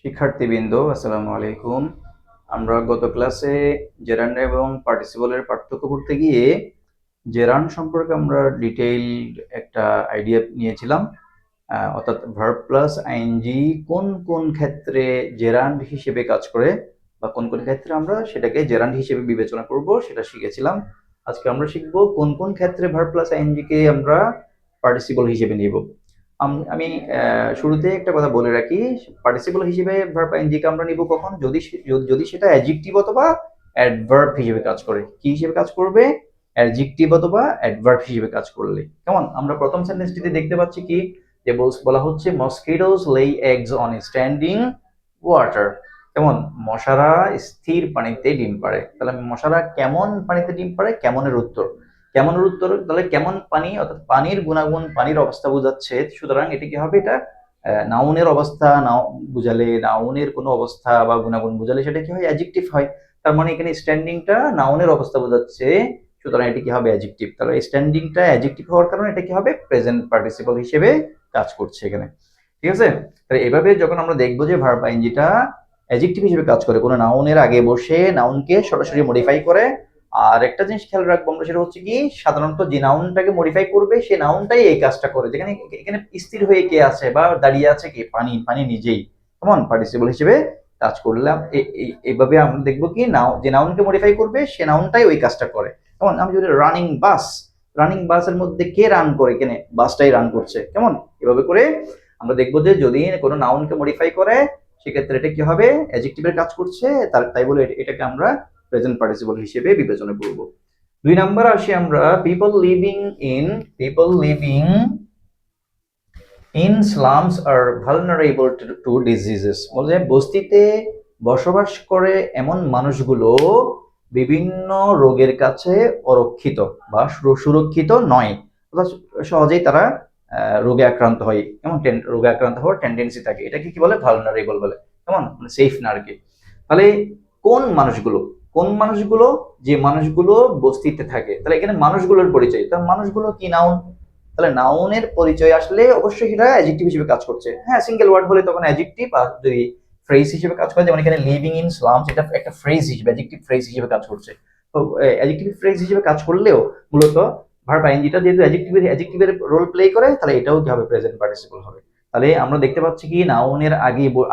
শিক্ষার্থীবৃন্দ, আসসালামু আলাইকুম। আমরা গত ক্লাসে জেরান্ড এবং পার্টিসিপলের পার্থক্য করতে গিয়ে জেরান্ড সম্পর্কে আমরা ডিটেইলড একটা আইডিয়া নিয়েছিলাম। অর্থাৎ ভার্ব প্লাস আইএনজি কোন কোন ক্ষেত্রে জেরান্ড হিসেবে কাজ করে বা কোন কোন ক্ষেত্রে আমরা সেটাকে জেরান্ড হিসেবে বিবেচনা করব সেটা শিখেছিলাম। আজকে আমরা শিখব কোন কোন ক্ষেত্রে ভার্ব প্লাস আইএনজি কে আমরা পার্টিসিপল হিসেবে নিব। আমি শুরুতে একটা কথা বলে রাখি, পার্টিসিপল হিসেবে ভার্ব আইএনজি কে আমরা নিব কখন, যদি সেটা অ্যাডজেক্টিভ অথবা অ্যাডভার্ব হিসেবে কাজ করে। কি হিসেবে কাজ করবে? অ্যাডজেক্টিভ অথবা অ্যাডভার্ব হিসেবে কাজ করলে। কেমন? আমরা প্রথম সেন্টেন্সটিতে দেখতে পাচ্ছি কি, যে বলা হচ্ছে মসকিটোস লেই এগস অন স্ট্যান্ডিং ওয়াটার। কেমন? মশারা স্থির পানিতে ডিম পাড়ে। তাহলে মশারা কেমন পানিতে ডিম পাড়ে, কেমনের উত্তর। কেমনের উত্তর তাহলে কেমন পানি, অর্থাৎ পানির গুণাগুণ, পানির অবস্থা বোঝাচ্ছে। সুতরাং এটা কি হবে? এটা নাউনের অবস্থা বুঝালে, নাউনের কোনো অবস্থা বা গুণাগুণ বুঝালে সেটা কি হয়? অ্যাডজেক্টিভ হয়। তার মানে এখানে স্ট্যান্ডিংটা নাউনের অবস্থা বোঝাচ্ছে, সুতরাং এটা কি হবে? অ্যাডজেক্টিভ। তাহলে স্ট্যান্ডিংটা অ্যাডজেক্টিভ হওয়ার কারণে এটা কি হবে? প্রেজেন্ট পার্টিসিপল হিসেবে কাজ করছে এখানে। ঠিক আছে? তাহলে এভাবে যখন আমরা দেখবো যে ভার্ব আইএনজিটা অ্যাডজেক্টিভ হিসেবে কাজ করে, কোনো নাউনের আগে বসে নাউনকে সরাসরি মডিফাই করে। আর একটা জিনিস খেয়াল রাখবো আমরা, সেটা হচ্ছে কি, সাধারণত যে নাউনটাকে মডিফাই করবে সেই নাউনটাই এই কাজটা করে। যেখানে এখানে স্থির হয়ে কে আছে বা দাঁড়িয়ে আছে কি, পানি, পানি নিজেই কেমন পার্টিসিপল হিসেবে কাজ করলাম। এইভাবে আমরা দেখবো কি, যে নাউনকে মডিফাই করবে সে নাউনটাই ওই কাজটা করে। কেমন? আমি যদি রানিং বাস, রানিং বাসের মধ্যে কে রান করে? কেন? বাসটাই রান করছে। কেমন? এভাবে করে আমরা দেখবো যে যদি কোনো নাউনকে মডিফাই করে সেক্ষেত্রে এটা কি হবে? অ্যাডজেক্টিভের কাজ করছে, তাই বলে এটাকে আমরা প্রেজেন্ট পার্টিসিপল হিসেবে বিবেচনা করব। 2 নাম্বার আসি আমরা, people living in slums are vulnerable to diseases. বলে বস্তিতে বসবাস করে এমন মানুষগুলো বিভিন্ন রোগের কাছে অরক্ষিত বা সুরক্ষিত নয়। সহজেই তারা রোগে আক্রান্ত হয়, এমন রোগে আক্রান্ত হওয়ার টেন্ডেন্সি থাকে। এটাকে কি বলে? ভালনারেবল বলে। কেমন? মানে সেফ না আর কি। তাহলে কোন মানুষগুলো, কোন মানুষগুলো? যে মানুষগুলো বস্তিতে থাকে। তাহলে এখানে মানুষগুলোর পরিচয়, তাহলে মানুষগুলো কি নাউন? তাহলে নাউনের পরিচয় আসলে অবশ্যই সেটা অ্যাডজেক্টিভ হিসেবে কাজ করছে। হ্যাঁ, সিঙ্গেল ওয়ার্ড হলে তখন অ্যাডজেক্টিভ, আর যদি ফ্রেজ হিসেবে কাজ করে, যেমন এখানে লিভিং ইন স্লামস, এটা একটা ফ্রেজ হিসেবে, অ্যাডজেক্টিভ ফ্রেজ হিসেবে কাজ করছে। তো অ্যাডজেক্টিভ ফ্রেজ হিসেবে কাজ করলেও মূলত ভার্ব আইএনজিটা যেহেতু অ্যাডজেক্টিভের রোল প্লে করে, তাহলে এটাও কি হবে? প্রেজেন্ট পার্টিসিপল হবে। তাহলে আমরা দেখতে পাচ্ছি কি, নাউনের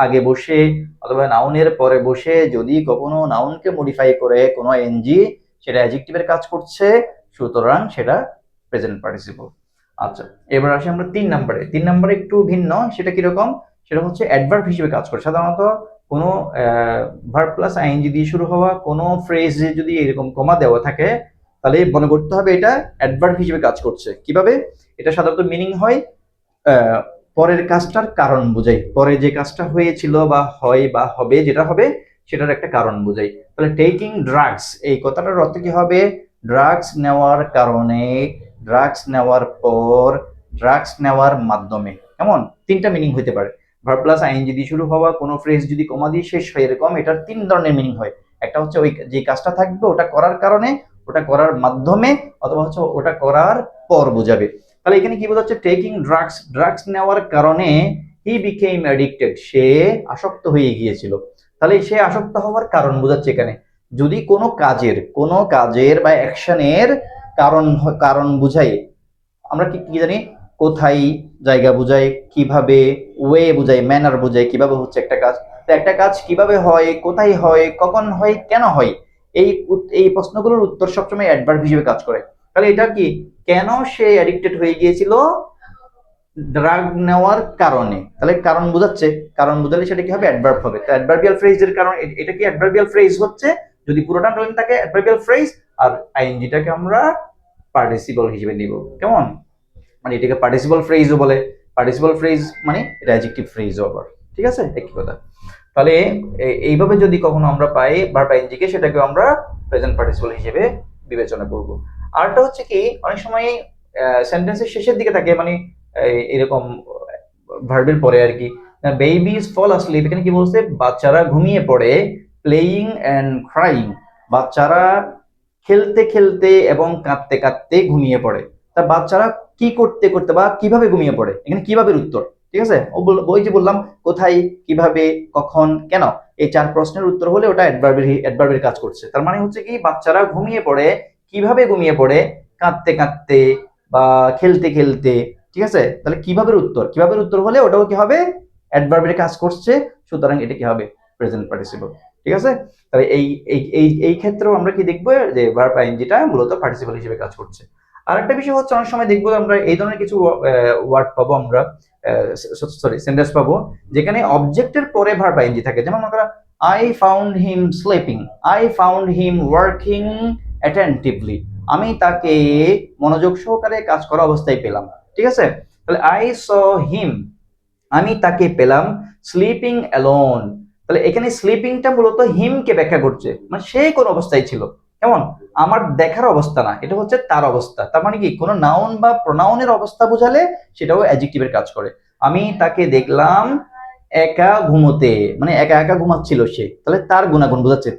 আগে বসে অথবা নাউনের পরে বসে যদি কখনো নাউনকে মডিফাই করে কোনো এনজি, সেটা অ্যাডজেক্টিভের কাজ করছে, সুতরাং সেটা প্রেজেন্ট পার্টিসিপল। আচ্ছা, এবার আসি আমরা 3 নম্বরে। 3 নম্বরে একটু ভিন্ন। সেটা কিরকম? সেটা হচ্ছে অ্যাডভার্ব হিসেবে কাজ করে। সাধারণত কোনো ভার্ব প্লাস আইএনজি দিয়ে শুরু হওয়া কোনো ফ্রেজে যদি এরকম কমা দেওয়া থাকে, তাহলে মনে করতে হবে এটা অ্যাডভার্ব হিসেবে কাজ করছে। কিভাবে? এটা সাধারণত মিনিং হয় পরের কাজটার কারণ বোঝাই। পরে যে কাজটা হয়েছিল বা হয় বা হবে, যেটা হবে সেটার একটা কারণ বোঝাই। তাহলে টেকিং ড্রাগস, এই কথাটার অর্থ কি হবে? ড্রাগস নেওয়ার কারণে, ড্রাগস নেওয়ার পর, ড্রাগস নেওয়ার মাধ্যমে। কেমন? 3টা মিনিং হতে পারে। ভার্ব প্লাস আইএনজি দিয়ে শুরু হওয়া কোনো ফ্রেজ যদি কমা দিয়ে শেষ হয় এরকম, এটার 3 ধরনের মিনিং হয়। একটা হচ্ছে ওই যে কাজটা থাকবে ওটা করার কারণে, ওটা করার মাধ্যমে, অথবা হচ্ছে ওটা করার পর বোঝাবে। তাহলে এখানে কি বোঝাচ্ছে? টেকিং ড্রাগস, ড্রাগস নেওয়ার কারণে হি বিকেম অ্যাডিক্টেড, সে আসক্ত হয়ে গিয়েছিল। তাহলে সে আসক্ত হওয়ার কারণ বোঝাচ্ছে এখানে। যদি কোনো কাজের বা অ্যাকশনের কারণ কারণ বুঝাই, আমরা কি কি জানি? কোথায় জায়গা বুঝাই, কিভাবে ওয়ে বুঝাই, ম্যানার বুঝাই, কিভাবে হচ্ছে একটা কাজ। তো একটা কাজ কিভাবে হয়, কোথায় হয়, কখন হয়, কেন হয়, এই এই প্রশ্নগুলোর উত্তর সবসময় অ্যাডভার্ব হিসেবে কাজ করে। তাহলে এটা কি, কেন সে অ্যাডিক্টেড হয়ে গিয়েছিল? ড্রাগ নেওয়ার কারণে। তাহলে কারণ বোঝাচ্ছে, কারণ বোঝালে সেটা কি হবে? অ্যাডভার্ব হবে। তো অ্যাডভার্বিয়াল ফ্রেজের কারণ, এটা কি অ্যাডভার্বিয়াল ফ্রেজ হচ্ছে যদি পুরোটা টাইম থাকে অ্যাডভার্বিয়াল ফ্রেজ, আর আইএনজিটাকে আমরা পার্টিসিপল হিসেবে নিব। কেমন? মানে এটাকে পার্টিসিপল ফ্রেজও বলে। পার্টিসিপল ফ্রেজ মানে এটা অ্যাডজেক্টিভ ফ্রেজও আবার। ঠিক আছে? একই কথা। তাহলে এইভাবে যদি কখনো আমরা পাই ভার্ব আইএনজি কে, সেটাকে আমরা প্রেজেন্ট পার্টিসিপল হিসেবে বিবেচনা করব। আরটা হচ্ছে কি, অনেক সময় সেন্টেন্সের শেষের দিকে থাকে, মানে এরকম ভার্বের পরে আর কি, বেবিজ ফল আসলিপ, এখানে কি বলছে? বাচ্চারা ঘুমিয়ে পড়ে। প্লেয়িং এন্ড ক্রাইং, বাচ্চারা খেলতে খেলতে এবং কাঁদতে কাঁদতে ঘুমিয়ে পড়ে। তা বাচ্চারা কি করতে করতে বা কিভাবে ঘুমিয়ে পড়ে? এখানে কিভাবে উত্তর। ঠিক ঠিক আছে, ওই যে বললাম কোথায়, কিভাবে, কখন, কেন, এই 4 প্রশ্নের উত্তর হলে ওটা অ্যাডভার্বের কাজ করছে। তার মানে হচ্ছে কি, বাচ্চারা ঘুমিয়ে পড়ে, কিভাবে ঘুমিয়ে পড়ে, কাঁদতে কাঁদতে বা খেলতে খেলতে। ঠিক আছে, তাহলে কিভাবে উত্তর হলে ওটাও কি হবে, অ্যাডভার্বের কাজ করছে, সুতরাং এটা কি হবে, প্রেজেন্ট পার্টিসিপল। ঠিক আছে, তাহলে এই এই এই এই ক্ষেত্রেও আমরা কি দেখবো যে ভার্ব আইএনজিটা মূলত পার্টিসিপল হিসেবে কাজ করছে। আরেকটা বিষয় হচ্ছে, অনেক সময় দেখবো আমরা এই ধরনের কিছু ওয়ার্ড পাবো, আমরা সেন্টেন্স পাবো যেখানে অবজেক্টের পরে ভার্ব আইএনজি থাকে। যেমন আমরা I found him sleeping, I found him working attentively, আমি তাকে মনোযোগ সহকারে কাজ করা অবস্থায় পেলাম। ঠিক আছে, তাহলে আই স হিম, আমি তাকে পেলাম স্লিপিং অ্যালোন। তাহলে এখানে স্লিপিংটা মূলত হিমকে ব্যাখ্যা করছে, মানে সে কোন অবস্থায় ছিল, কেমন, আমার দেখার অবস্থা না, এটা হচ্ছে তার অবস্থা। তার মানে কি, কোনো নাউন বা প্রোনাউনের অবস্থা বোঝালে সেটাও অ্যাডজেক্টিভের কাজ করে। আমি তাকে দেখলাম একা ঘুমোতে, মানে একা একা ঘুমাচ্ছিল সে, তাহলে তার গুণাগুণ বোঝাচ্ছে,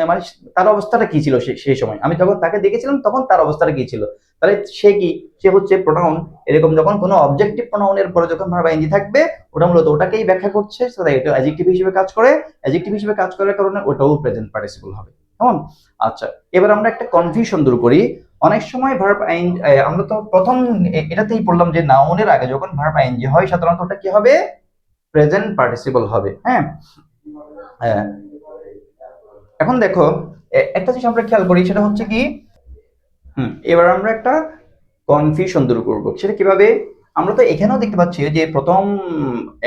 মানে তার অবস্থাটা কি ছিল সেই সময়, আমি যখন তাকে দেখেছিলাম তখন তার অবস্থাটা কি ছিল। তাহলে সে কি, সে হচ্ছে প্রোনাউন। এরকম যখন কোনো অবজেক্টিভ প্রোনাউনের পরে যখন ভার্ব আইএনজি থাকবে, ওটা মূলত ওটাকেই ব্যাখ্যা করছে, তাই এটা অ্যাডজেক্টিভ হিসেবে কাজ করে। অ্যাডজেক্টিভ হিসেবে কাজ করার কারণে ওটাও প্রেজেন্ট পার্টিসিপল হবে, কেমন। আচ্ছা, এবার আমরা একটা কনফিউশন দূর করি। অনেক সময় ভার্ব আইএনজি, আমরা তো প্রথম এটাতেই পড়লাম যে নাউনের আগে যখন ভার্ব আইএনজি হয় সাধারণত ওটা কি হবে, প্রেজেন্ট পার্টিসিপল হবে। হ্যাঁ, এখন দেখো, একটা জিনিস আমরা খেয়াল করি, সেটা হচ্ছে কি, এবার আমরা একটা কনফিউশন দূর করবো, সেটা কিভাবে। আমরা তো এখানেও দেখতে পাচ্ছি যে প্রথম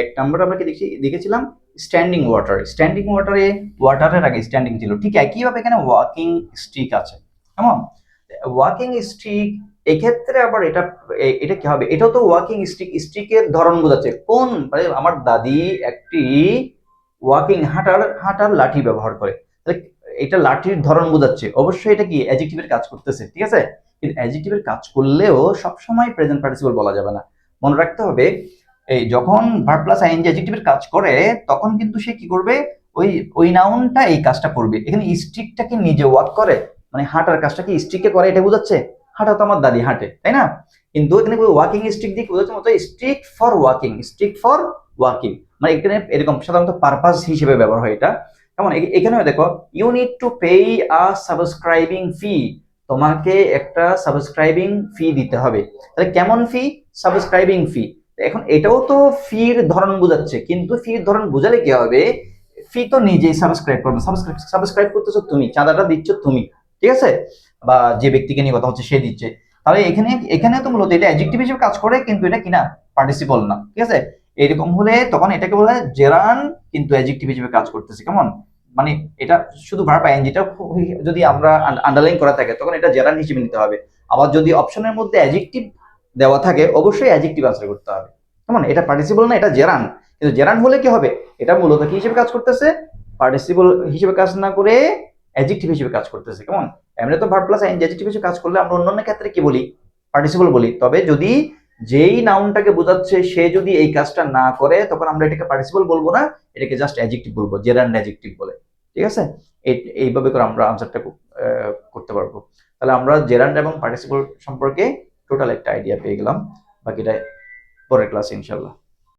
1 নম্বর আমরা কি দেখেছিলাম, স্ট্যান্ডিং ওয়াটার। স্ট্যান্ডিং ওয়াটারে ওয়াটারের আগে স্ট্যান্ডিং ছিল, ঠিক একইভাবে এখানে ওয়াকিং স্টিক আছে, কেমন। ওয়াকিং স্টিক, এক্ষেত্রে আবার এটা এটা কি হবে, এটাও তো ওয়াকিং স্টিক, স্টিকের ধরন বোঝাচ্ছে, কোন, মানে আমার দাদি একটি ওয়াকিং হাঁটার লাঠি ব্যবহার করে, তাহলে এটা লাঠির ধরন বোঝাচ্ছে, অবশ্যই এটা কি অ্যাডজেক্টিভের কাজ করতেছে। ঠিক আছে, কিন্তু অ্যাডজেক্টিভের কাজ করলেও সবসময় প্রেজেন্ট পার্টিসিপল বলা যাবে না। মনে রাখতে হবে, এই যখন ভার্ব প্লাস আইএনজি অ্যাডজেক্টিভের কাজ করে, তখন কিন্তু সে কি করবে, ওই ওই নাউনটা এই কাজটা করবে। এখানে স্টিকটা কি নিজে ওয়াক করে, মানে হাঁটার কাজটা কি স্টিকে করে, এটা বোঝাচ্ছে। হাঁটা তো আমার দাদি হাঁটে, তাই না, কিন্তু এখানে ওয়াকিং স্টিক দিয়ে বোঝাচ্ছে মতো stick for walking, stick for walking, মানে এখানে এরকম সাধারণত পারপাস হিসেবে ব্যবহার হয় এটা। কেমন, এখানেও দেখো, you need to pay a subscribing fee, তোমাকে একটা সাবস্ক্রাইবিং ফি দিতে হবে। তাহলে কেমন ফি, সাবস্ক্রাইবিং ফি। এখন এটাও তো ফির ধরন বোঝাচ্ছে, কিন্তু ফির ধরন বোঝালে কি হবে, ফি তো নিজেই সাবস্ক্রাইব করবে, সাবস্ক্রাইব করতেছো তুমি, চাঁদাটা দিচ্ছ তুমি, ঠিক আছে, বা যে ব্যক্তিকে নিয়ে কথা হচ্ছে সে দিচ্ছে। তাহলে এখানে তো মূলত এটা অ্যাডজেক্টিভ হিসেবে কাজ করে, কিন্তু এটা কিনা পার্টিসিপল না। ঠিক আছে, এরকম হলে তখন এটাকে বলা হয় জেরান, কিন্তু অ্যাডজেক্টিভ হিসেবে কাজ করতেছে, কেমন, মানে এটা শুধু ভার্ব আইএনজিটা যদি আমরা আন্ডারলাইন করা থাকে তখন এটা জেরান হিসেবে নিতে হবে। আবার যদি অপশনের মধ্যে অ্যাডজেক্টিভ দেওয়া থাকে, অবশ্যই অ্যাডজেক্টিভ আনসার করতে হবে, কেমন, এটা পার্টিসিপল না, এটা জেরান। কিন্তু জেরান হলে কি হবে, এটা মূলত কি হিসেবে কাজ করতেছে, পার্টিসিপল হিসেবে কাজ না করে অ্যাডজেক্টিভ হিসেবে কাজ করতেছে, কেমন। এমনি তো ভার্ব প্লাস আইএনজি অ্যাডজেক্টিভ হিসেবে কাজ করলে আমরা অন্যান্য ক্ষেত্রে কি বলি, পার্টিসিপল বলি। তবে যদি যেই নাউনটাকে বোঝাচ্ছে সে যদি এই কাজটা না করে, তখন আমরা এটাকে পার্টিসিপল বলবো না, এটাকে জাস্ট অ্যাডজেক্টিভ বলবো, জেরান্ড অ্যাডজেক্টিভ বলে। ঠিক আছে, এইভাবে করে আমরা আনসারটা করতে পারবো। তাহলে আমরা জেরান্ড এবং পার্টিসিপল সম্পর্কে টোটাল একটা আইডিয়া পেয়ে গেলাম, বাকিটা পরের ক্লাসে ইনশাল্লাহ।